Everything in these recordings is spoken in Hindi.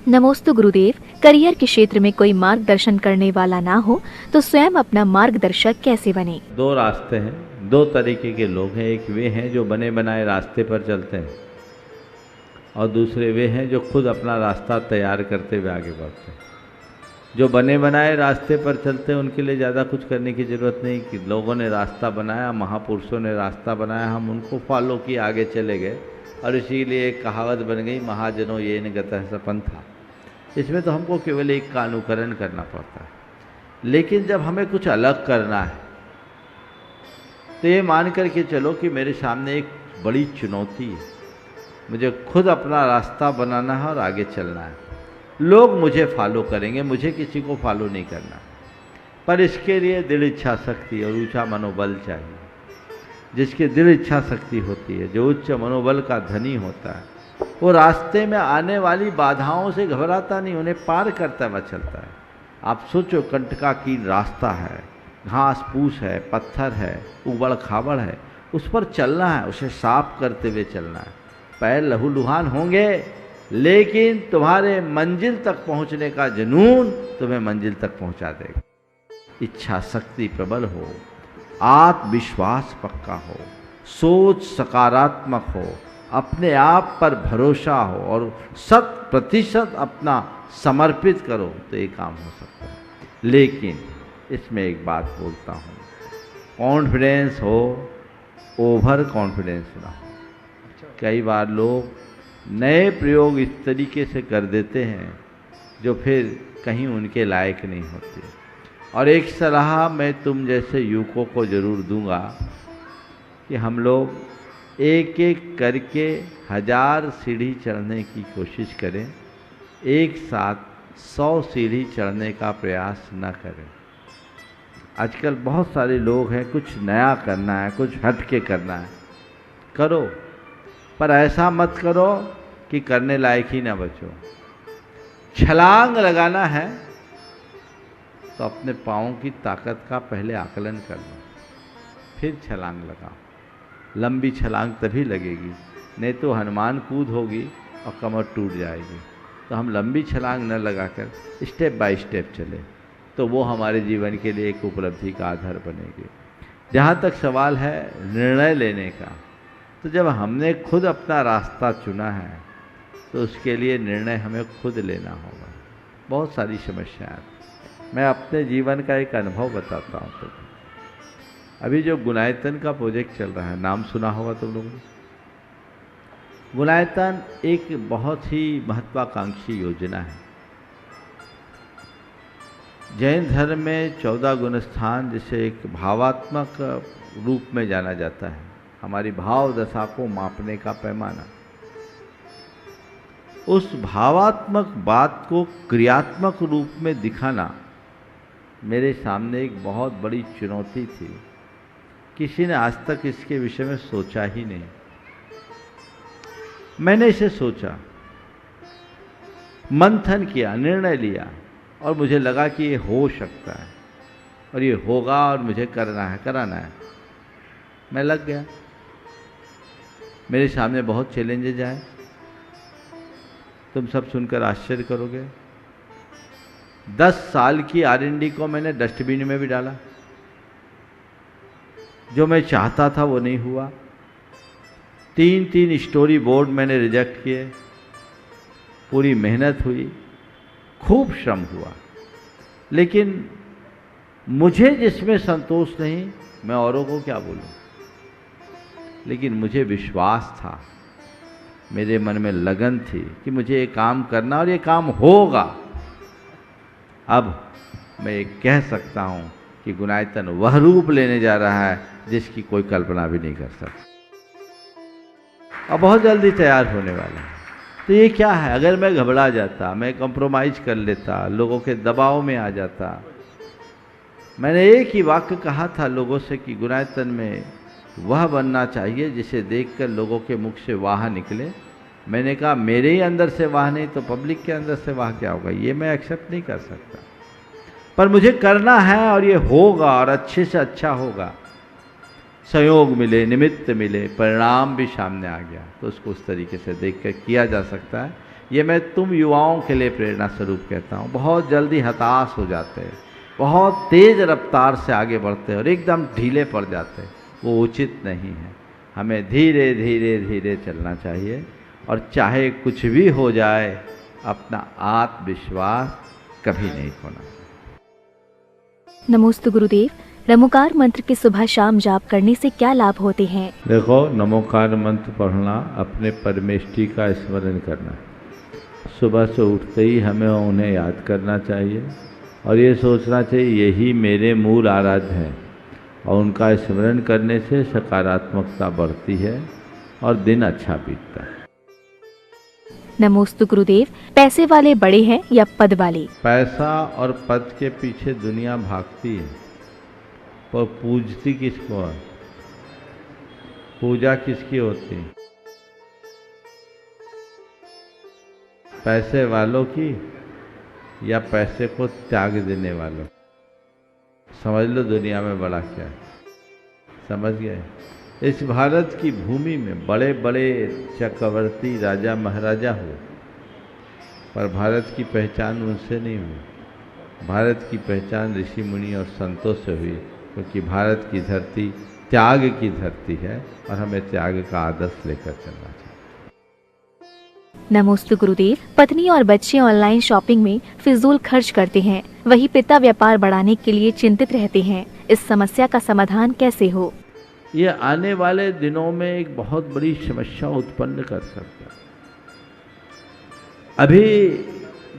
नमोस्तु गुरुदेव। करियर के क्षेत्र में कोई मार्गदर्शन करने वाला ना हो तो स्वयं अपना मार्गदर्शक कैसे बने? दो रास्ते हैं, दो तरीके के लोग हैं। एक वे हैं जो बने बनाए रास्ते पर चलते हैं और दूसरे वे हैं जो खुद अपना रास्ता तैयार करते हुए आगे बढ़ते हैं। जो बने बनाए रास्ते पर चलते हैं उनके लिए ज़्यादा कुछ करने की ज़रूरत नहीं कि लोगों ने रास्ता बनाया, महापुरुषों ने रास्ता बनाया, हम उनको फॉलो किए आगे चले गए और इसीलिए एक कहावत बन गई, महाजनों ये न गतः सपंथा। इसमें तो हमको केवल एक का अनुकरण करना पड़ता है। लेकिन जब हमें कुछ अलग करना है तो ये मान कर के चलो कि मेरे सामने एक बड़ी चुनौती है, मुझे खुद अपना रास्ता बनाना है और आगे चलना है। लोग मुझे फॉलो करेंगे, मुझे किसी को फॉलो नहीं करना, पर इसके लिए दृढ़ इच्छा शक्ति और ऊंचा मनोबल चाहिए। जिसकी दृढ़ इच्छा शक्ति होती है, जो उच्च मनोबल का धनी होता है, वो रास्ते में आने वाली बाधाओं से घबराता नहीं, उन्हें पार करता हुआ चलता है। आप सोचो, कंटकाकीन रास्ता है, घास फूस है, पत्थर है, उबड़ खाबड़ है, उस पर चलना है, उसे साफ करते हुए चलना है। पैर लहूलुहान होंगे लेकिन तुम्हारे मंजिल तक पहुंचने का जुनून तुम्हें मंजिल तक पहुंचा देगा। इच्छा शक्ति प्रबल हो, आत्मविश्वास पक्का हो, सोच सकारात्मक हो, अपने आप पर भरोसा हो और 100% अपना समर्पित करो तो ये काम हो सकता है। लेकिन इसमें एक बात बोलता हूँ, कॉन्फिडेंस हो, ओवर कॉन्फिडेंस ना हो। कई बार लोग नए प्रयोग इस तरीके से कर देते हैं जो फिर कहीं उनके लायक नहीं होते। और एक सलाह मैं तुम जैसे युवकों को ज़रूर दूंगा कि हम लोग एक एक करके 1000 सीढ़ी चढ़ने की कोशिश करें, एक साथ 100 सीढ़ी चढ़ने का प्रयास न करें। आजकल बहुत सारे लोग हैं, कुछ नया करना है, कुछ हट के करना है, करो, पर ऐसा मत करो कि करने लायक ही ना बचो। छलांग लगाना है तो अपने पाँव की ताकत का पहले आकलन कर लो, फिर छलांग लगाओ। लंबी छलांग तभी लगेगी, नहीं तो हनुमान कूद होगी और कमर टूट जाएगी। तो हम लंबी छलांग न लगाकर स्टेप बाय स्टेप चले तो वो हमारे जीवन के लिए एक उपलब्धि का आधार बनेगी। जहाँ तक सवाल है निर्णय लेने का, तो जब हमने खुद अपना रास्ता चुना है तो उसके लिए निर्णय हमें खुद लेना होगा। बहुत सारी समस्याएं, मैं अपने जीवन का एक अनुभव बताता हूँ। तो अभी जो गुणायतन का प्रोजेक्ट चल रहा है, नाम सुना होगा तुम लोगों ने। गुणायतन एक बहुत ही महत्वाकांक्षी योजना है। जैन धर्म में 14 गुण स्थान, जिसे एक भावात्मक रूप में जाना जाता है, हमारी भाव दशा को मापने का पैमाना। उस भावात्मक बात को क्रियात्मक रूप में दिखाना मेरे सामने एक बहुत बड़ी चुनौती थी। किसी ने आज तक इसके विषय में सोचा ही नहीं। मैंने इसे सोचा, मंथन किया, निर्णय लिया और मुझे लगा कि ये हो सकता है और ये होगा और मुझे करना है, कराना है। मैं लग गया। मेरे सामने बहुत चैलेंजेज आए, तुम सब सुनकर आश्चर्य करोगे। 10 साल की R&D को मैंने डस्टबिन में भी डाला। जो मैं चाहता था वो नहीं हुआ। 3 स्टोरी बोर्ड मैंने रिजेक्ट किए। पूरी मेहनत हुई, खूब श्रम हुआ, लेकिन मुझे जिसमें संतोष नहीं, मैं औरों को क्या बोलूं। लेकिन मुझे विश्वास था, मेरे मन में लगन थी कि मुझे ये काम करना और ये काम होगा। अब मैं ये कह सकता हूँ कि गुणायतन वह रूप लेने जा रहा है जिसकी कोई कल्पना भी नहीं कर सकता और बहुत जल्दी तैयार होने वाला है। तो ये क्या है, अगर मैं घबरा जाता, मैं कंप्रोमाइज कर लेता, लोगों के दबाव में आ जाता। मैंने एक ही वाक्य कहा था लोगों से कि गुणायतन में वह बनना चाहिए जिसे देखकर लोगों के मुख से वाह निकले। मैंने कहा मेरे ही अंदर से वाह नहीं तो पब्लिक के अंदर से वाह क्या होगा, ये मैं एक्सेप्ट नहीं कर सकता। पर मुझे करना है और ये होगा और अच्छे से अच्छा होगा। संयोग मिले, निमित्त मिले, परिणाम भी सामने आ गया, तो उसको उस तरीके से देखकर किया जा सकता है। ये मैं तुम युवाओं के लिए प्रेरणा स्वरूप कहता हूँ। बहुत जल्दी हताश हो जाते हैं, बहुत तेज़ रफ्तार से आगे बढ़ते हैं और एकदम ढीले पड़ जाते हैं, वो उचित नहीं है। हमें धीरे धीरे धीरे चलना चाहिए और चाहे कुछ भी हो जाए, अपना आत्मविश्वास कभी नहीं खोना। नमोस्तु गुरुदेव, नमोकार मंत्र के सुबह शाम जाप करने से क्या लाभ होते हैं? देखो, नमोकार मंत्र पढ़ना अपने परमेष्टि का स्मरण करना। सुबह से उठते ही हमें उन्हें याद करना चाहिए और ये सोचना चाहिए यही मेरे मूल आराध्य हैं, और उनका स्मरण करने से सकारात्मकता बढ़ती है और दिन अच्छा बीतता है। नमोस्तु गुरुदेव, पैसे वाले बड़े हैं या पद वाले? पैसा और पद के पीछे दुनिया भागती है, पर पूजती किसको है? पूजा किसकी होती है? पैसे वालों की या पैसे को त्याग देने वालों? समझ लो दुनिया में बड़ा क्या है। समझ गए? इस भारत की भूमि में बड़े बड़े चक्रवर्ती राजा महाराजा हुए, पर भारत की पहचान उनसे नहीं हुई। भारत की पहचान ऋषि मुनि और संतों से हुई, क्योंकि भारत की धरती त्याग की धरती है और हमें त्याग का आदर्श लेकर चलना चाहिए। नमोस्तु गुरुदेव, पत्नी और बच्चे ऑनलाइन शॉपिंग में फिजूल खर्च करते हैं, वही पिता व्यापार बढ़ाने के लिए चिंतित रहते हैं। इस समस्या का समाधान कैसे हो? ये आने वाले दिनों में एक बहुत बड़ी समस्या उत्पन्न कर सकता है। अभी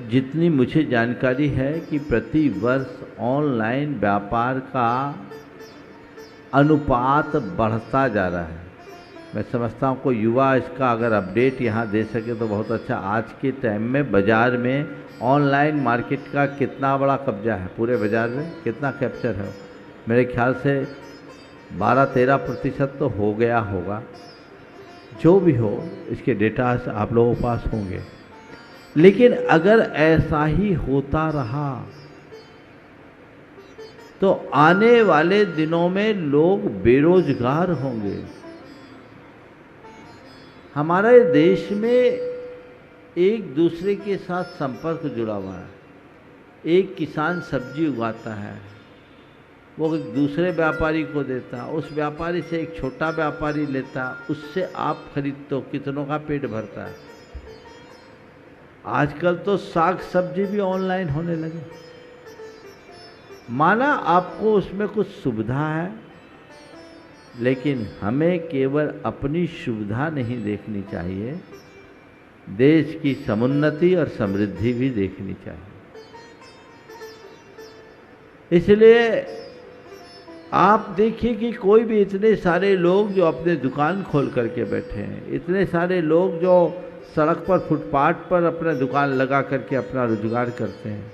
जितनी मुझे जानकारी है कि प्रति वर्ष ऑनलाइन व्यापार का अनुपात बढ़ता जा रहा है। मैं समझता हूँ कोई युवा इसका अगर अपडेट यहाँ दे सके तो बहुत अच्छा। आज के टाइम में बाज़ार में ऑनलाइन मार्केट का कितना बड़ा कब्जा है, पूरे बाज़ार में कितना कैप्चर है? मेरे ख्याल से 12-13% तो हो गया होगा। जो भी हो, इसके डेटा आप लोगों के पास होंगे। लेकिन अगर ऐसा ही होता रहा तो आने वाले दिनों में लोग बेरोजगार होंगे। हमारे देश में एक दूसरे के साथ संपर्क जुड़ा हुआ है। एक किसान सब्जी उगाता है, वो एक दूसरे व्यापारी को देता, उस व्यापारी से एक छोटा व्यापारी लेता, उससे आप खरीदते हो, कितनों का पेट भरता है। आजकल तो साग सब्जी भी ऑनलाइन होने लगे। माना आपको उसमें कुछ सुविधा है, लेकिन हमें केवल अपनी सुविधा नहीं देखनी चाहिए, देश की समुन्नति और समृद्धि भी देखनी चाहिए। इसलिए आप देखिए कि कोई भी इतने सारे लोग जो अपने दुकान खोल करके बैठे हैं, इतने सारे लोग जो सड़क पर फुटपाथ पर अपना दुकान लगा करके अपना रोजगार करते हैं,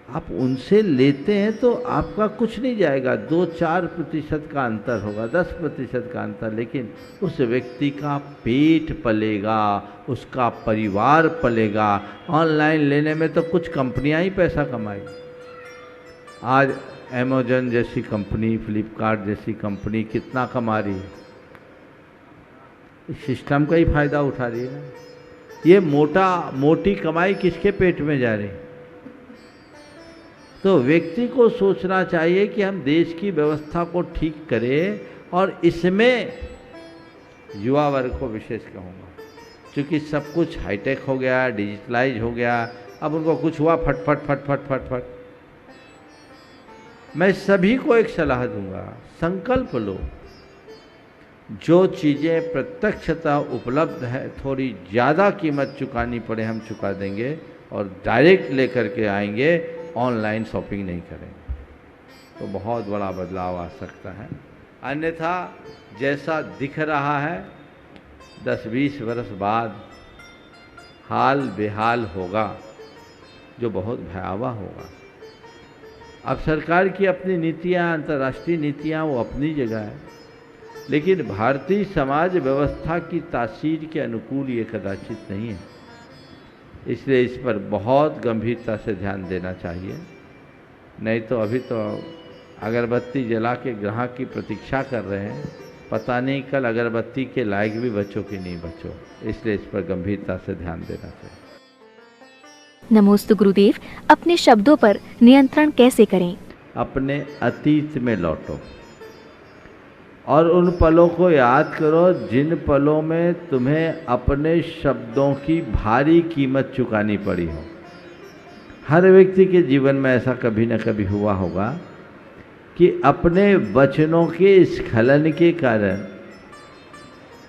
आप उनसे लेते हैं तो आपका कुछ नहीं जाएगा, 2-4% का अंतर होगा, 10% का अंतर, लेकिन उस व्यक्ति का पेट पलेगा, उसका परिवार पलेगा। ऑनलाइन लेने में तो कुछ कंपनियां ही पैसा कमाएगी। आज अमेज़न जैसी कंपनी, फ्लिपकार्ट जैसी कंपनी कितना कमा रही है? इस सिस्टम का ही फायदा उठा रही है ना। ये मोटी कमाई किसके पेट में जा रही? तो व्यक्ति को सोचना चाहिए कि हम देश की व्यवस्था को ठीक करें, और इसमें युवा वर्ग को विशेष कहूँगा, क्योंकि सब कुछ हाईटेक हो गया, डिजिटलाइज हो गया। अब उनको कुछ हुआ फट फट फट फट फट फट। मैं सभी को एक सलाह दूंगा, संकल्प लो, जो चीज़ें प्रत्यक्षतः उपलब्ध है, थोड़ी ज़्यादा कीमत चुकानी पड़े हम चुका देंगे और डायरेक्ट लेकर के आएंगे, ऑनलाइन शॉपिंग नहीं करेंगे, तो बहुत बड़ा बदलाव आ सकता है। अन्यथा जैसा दिख रहा है 10-20 वर्ष बाद हाल बेहाल होगा, जो बहुत भयावह होगा। अब सरकार की अपनी नीतियाँ, अंतर्राष्ट्रीय नीतियाँ, वो अपनी जगह है, लेकिन भारतीय समाज व्यवस्था की तासीर के अनुकूल ये कदाचित नहीं है। इसलिए इस पर बहुत गंभीरता से ध्यान देना चाहिए, नहीं तो अभी तो अगरबत्ती जला के ग्राहक की प्रतीक्षा कर रहे हैं, पता नहीं कल अगरबत्ती के लायक भी बचो कि नहीं बचो। इसलिए इस पर गंभीरता से ध्यान देना चाहिए। नमोस्तु गुरुदेव, अपने शब्दों पर नियंत्रण कैसे करें? अपने अतीत में लौटो और उन पलों को याद करो जिन पलों में तुम्हें अपने शब्दों की भारी कीमत चुकानी पड़ी हो। हर व्यक्ति के जीवन में ऐसा कभी न कभी हुआ होगा कि अपने वचनों के स्खलन के कारण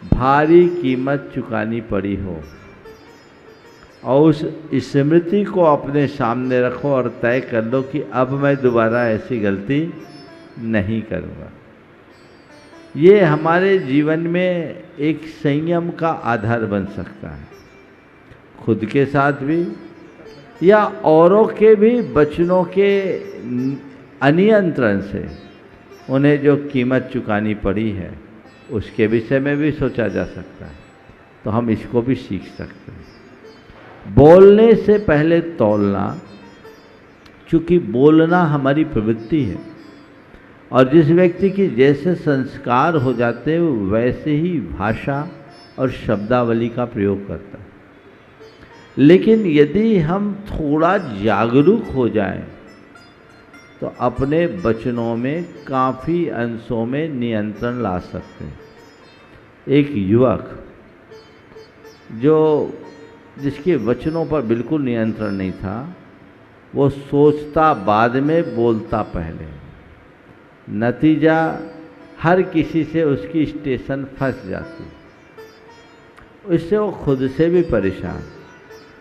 भारी कीमत चुकानी पड़ी हो, और उस स्मृति को अपने सामने रखो और तय कर लो कि अब मैं दोबारा ऐसी गलती नहीं करूँगा। ये हमारे जीवन में एक संयम का आधार बन सकता है, खुद के साथ भी या औरों के भी वचनों के अनियंत्रण से उन्हें जो कीमत चुकानी पड़ी है उसके विषय में भी सोचा जा सकता है। तो हम इसको भी सीख सकते हैं। बोलने से पहले तौलना, चूँकि बोलना हमारी प्रवृत्ति है और जिस व्यक्ति की जैसे संस्कार हो जाते हैं वो वैसे ही भाषा और शब्दावली का प्रयोग करता है। लेकिन यदि हम थोड़ा जागरूक हो जाएं तो अपने वचनों में काफ़ी अंशों में नियंत्रण ला सकते हैं। एक युवक जिसके वचनों पर बिल्कुल नियंत्रण नहीं था, वो सोचता बाद में, बोलता पहले। नतीजा हर किसी से उसकी स्टेशन फंस जाती, इससे वो खुद से भी परेशान,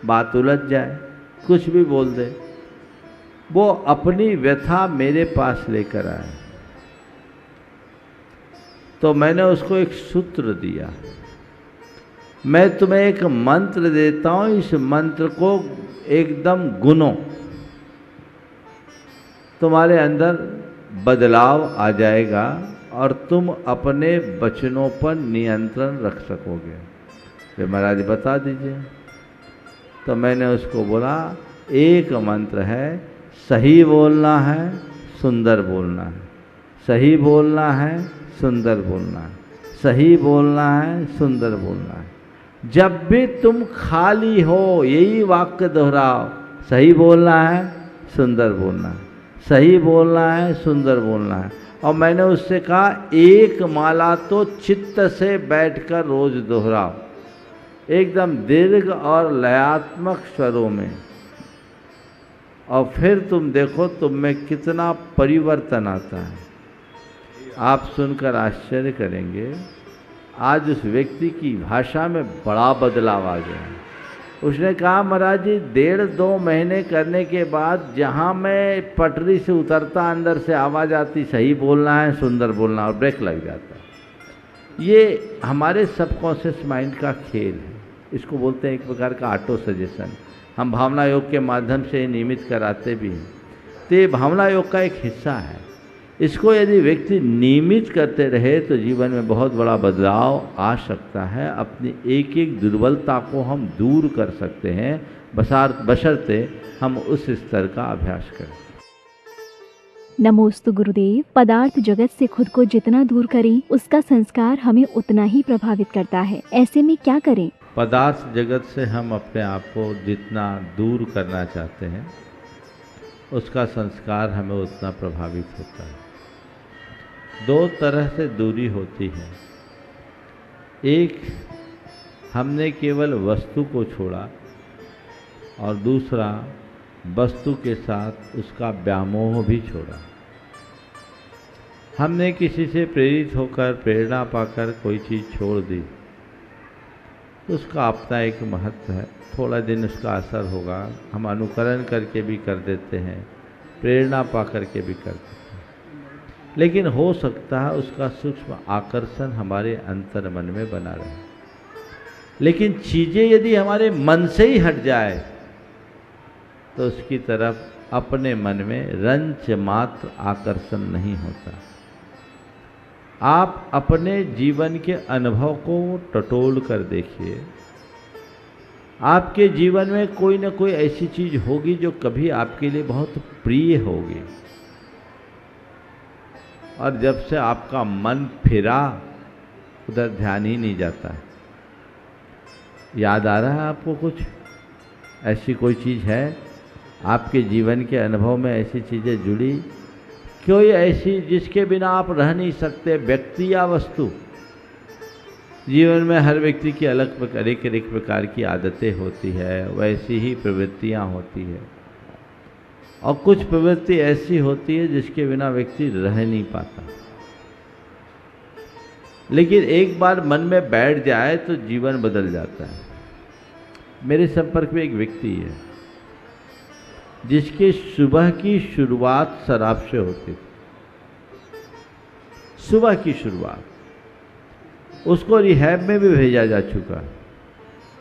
बात उलझ जाए, कुछ भी बोल दे। वो अपनी व्यथा मेरे पास लेकर आए तो मैंने उसको एक सूत्र दिया, मैं तुम्हें एक मंत्र देता हूँ, इस मंत्र को एकदम गुनो, तुम्हारे अंदर बदलाव आ जाएगा और तुम अपने वचनों पर नियंत्रण रख सकोगे। फिर महाराज बता दीजिए। तो मैंने उसको बोला, एक मंत्र है, सही बोलना है, सुंदर बोलना है, सही बोलना है, सुंदर बोलना है, सही बोलना है, सुंदर बोलना है। जब भी तुम खाली हो यही वाक्य दोहराओ, सही बोलना है, सुंदर बोलना है, सही बोलना है, सुंदर बोलना है। और मैंने उससे कहा, एक माला तो चित्त से बैठकर रोज दोहराओ, एकदम दीर्घ और लयात्मक स्वरों में, और फिर तुम देखो तुम में कितना परिवर्तन आता है। आप सुनकर आश्चर्य करेंगे, आज उस व्यक्ति की भाषा में बड़ा बदलाव आ गया। उसने कहा, महाराज जी 1.5-2 महीने करने के बाद जहाँ मैं पटरी से उतरता अंदर से आवाज़ आती, सही बोलना है, सुंदर बोलना, और ब्रेक लग जाता। ये हमारे सबकॉन्शियस माइंड का खेल है, इसको बोलते हैं एक प्रकार का ऑटो सजेशन। हम भावना योग के माध्यम से नियमित कराते भी हैं, तो ये भावना योग का एक हिस्सा है। इसको यदि व्यक्ति नियमित करते रहे तो जीवन में बहुत बड़ा बदलाव आ सकता है। अपनी एक एक दुर्बलता को हम दूर कर सकते हैं, बशर्ते हम उस स्तर का अभ्यास करें। नमोस्तु गुरुदेव, पदार्थ जगत से खुद को जितना दूर करें उसका संस्कार हमें उतना ही प्रभावित करता है। ऐसे में क्या करें? पदार्थ जगत से हम अपने आप को जितना दूर करना चाहते हैं उसका संस्कार हमें उतना प्रभावित होता है। 2 तरह से दूरी होती है। एक, हमने केवल वस्तु को छोड़ा, और दूसरा, वस्तु के साथ उसका व्यामोह भी छोड़ा। हमने किसी से प्रेरित होकर, प्रेरणा पाकर कोई चीज़ छोड़ दी तो उसका अपना एक महत्व है, थोड़ा दिन उसका असर होगा, हम अनुकरण करके भी कर देते हैं, प्रेरणा पा करके भी कर देते हैं, लेकिन हो सकता है उसका सूक्ष्म आकर्षण हमारे अंतर मन में बना रहे। लेकिन चीज़ें यदि हमारे मन से ही हट जाए तो उसकी तरफ अपने मन में रंच मात्र आकर्षण नहीं होता। आप अपने जीवन के अनुभव को टटोल कर देखिए, आपके जीवन में कोई न कोई ऐसी चीज़ होगी जो कभी आपके लिए बहुत प्रिय होगी, और जब से आपका मन फिरा उधर ध्यान ही नहीं जाता है। याद आ रहा है आपको कुछ? ऐसी कोई चीज़ है आपके जीवन के अनुभव में, ऐसी चीज़ें जुड़ी, कोई ऐसी जिसके बिना आप रह नहीं सकते, व्यक्ति या वस्तु? जीवन में हर व्यक्ति की अलग एक प्रकार की आदतें होती है, वैसी ही प्रवृत्तियां होती है, और कुछ प्रवृत्ति ऐसी होती है जिसके बिना व्यक्ति रह नहीं पाता। लेकिन एक बार मन में बैठ जाए तो जीवन बदल जाता है। मेरे संपर्क में एक व्यक्ति है जिसकी सुबह की शुरुआत शराब से होती थी। सुबह की शुरुआत, उसको रिहैब में भी भेजा जा चुका,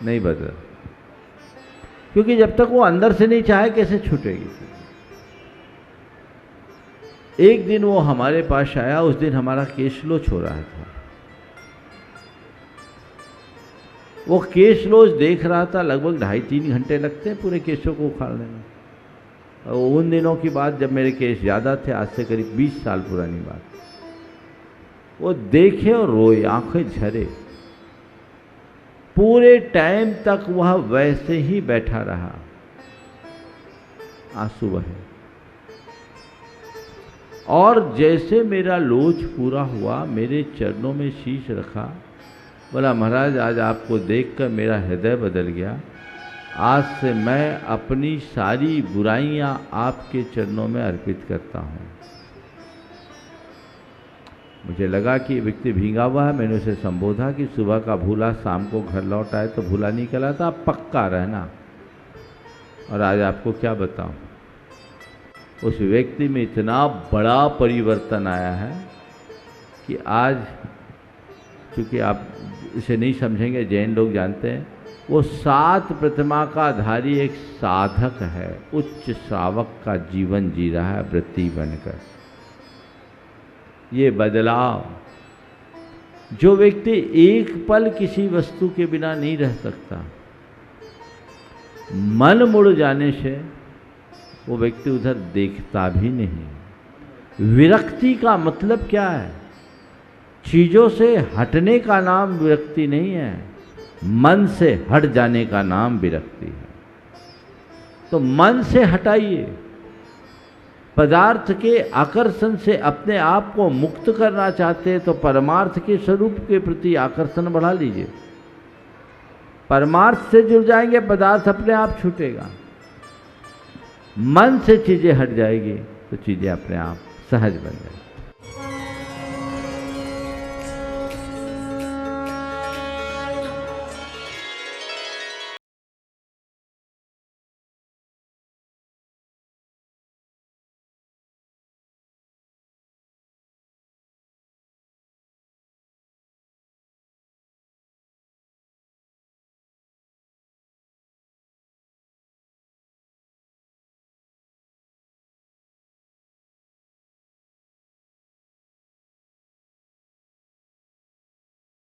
नहीं बदला, क्योंकि जब तक वो अंदर से नहीं चाहे कैसे छूटेगी। एक दिन वो हमारे पास आया, उस दिन हमारा केस लॉच हो रहा था। वो केस लॉच देख रहा था, लगभग 2.5-3 घंटे लगते हैं पूरे केसों को उखाड़ने में। और उन दिनों की बात जब मेरे केस ज़्यादा थे, आज से करीब 20 साल पुरानी बात। वो देखे और रोए, आंखें झरे। पूरे टाइम तक वह वैसे ही बैठा रहा, आंसू बहे। और जैसे मेरा लोच पूरा हुआ, मेरे चरणों में शीश रखा, बोला महाराज आज आपको देखकर मेरा हृदय बदल गया। आज से मैं अपनी सारी बुराइयां आपके चरणों में अर्पित करता हूं। मुझे लगा कि व्यक्ति भीगा हुआ है। मैंने उसे संबोधा कि सुबह का भूला शाम को घर लौट आए तो भूला नहीं कहलाता, पक्का रहना। और आज आपको क्या बताऊं, उस व्यक्ति में इतना बड़ा परिवर्तन आया है कि आज, चूँकि आप इसे नहीं समझेंगे, जैन लोग जानते हैं, वो 7 प्रतिमा का धारी एक साधक है, उच्च श्रावक का जीवन जी रहा है व्रती बनकर। ये बदलाव, जो व्यक्ति एक पल किसी वस्तु के बिना नहीं रह सकता, मन मुड़ जाने से वो व्यक्ति उधर देखता भी नहीं। विरक्ति का मतलब क्या है? चीजों से हटने का नाम विरक्ति नहीं है, मन से हट जाने का नाम विरक्ति है। तो मन से हटाइए, पदार्थ के आकर्षण से अपने आप को मुक्त करना चाहते हैं तो परमार्थ के स्वरूप के प्रति आकर्षण बढ़ा लीजिए। परमार्थ से जुड़ जाएंगे, पदार्थ अपने आप छूटेगा। मन से चीजें हट जाएगी तो चीजें अपने आप सहज बन जाएगी।